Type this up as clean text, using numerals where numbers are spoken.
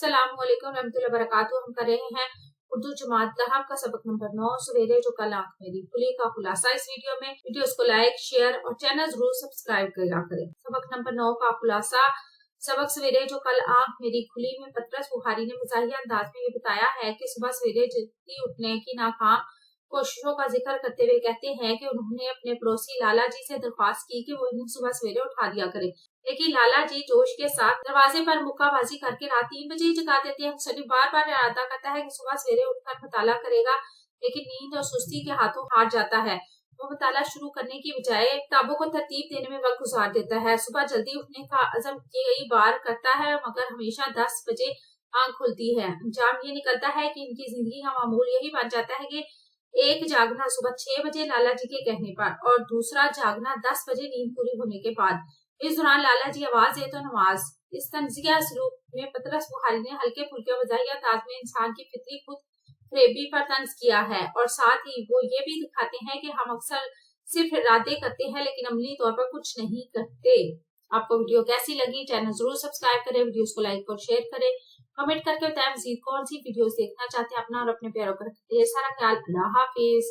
अस्सलामुअलैकुम रहमतुल्लाहि व बरकातुहू। हम कर रहे हैं उर्दू जमात दहब का सबक नंबर 9 सवेरे जो कल आंख मेरी खुली का खुलासा। इस वीडियो में वीडियोस को लाइक शेयर और चैनल जरूर सब्सक्राइब करें। सबक नंबर 9 का खुलासा। सबक सवेरे जो कल आंख मेरी खुली में पतरस बुखारी ने मज़ाहिया अंदाज में ये बताया है कि सुबह सवेरे जल्दी उठने की नाकाम कोशिशों का जिक्र करते हुए कहते हैं कि उन्होंने अपने पड़ोसी लाला जी से दरख्वास्त की कि वो इन्हें सुबह सवेरे उठा दिया करे, लेकिन लाला जी जोश के साथ दरवाजे पर मुक्काबाजी करके रात 3 बजे ही जगा देते हैं। हुसैन बार बार इरादा करता है कि सुबह सवेरे उठकर मुताला करेगा, लेकिन नींद और सुस्ती के हाथों हार जाता है। वो मुताला शुरू करने की बजाय किताबों को तरतीब देने में वक्त गुजार देता है। सुबह जल्दी उठने का अज़म कई बार करता है, मगर हमेशा 10 बजे आंख खुलती है। अंजाम ये निकलता है कि इनकी जिंदगी का मामूल यही बन जाता है कि एक जागना सुबह 6 बजे लाला जी के कहने पर और दूसरा जागना 10 बजे नींद पूरी होने के बाद। इस दौरान लाला जी आवाज दे तो नमाज। इस तंजिया सलूक में पतरस बुखारी ने हल्के फुल्के वज़ाहिया अंदाज में इंसान की फितरी खुद फरेबी पर तंज किया है, और साथ ही वो ये भी दिखाते हैं कि हम अक्सर सिर्फ इरादे करते हैं लेकिन अमली तौर पर कुछ नहीं करते। आपको वीडियो कैसी लगी? चैनल जरूर सब्सक्राइब करें, वीडियोस को लाइक और शेयर करें, कमेंट करके बताएं मज़ीद कौन सी वीडियोस देखना चाहते हैं। अपना और अपने प्यारों पर रखिए सारा ख्याल। अल्लाह हाफिज।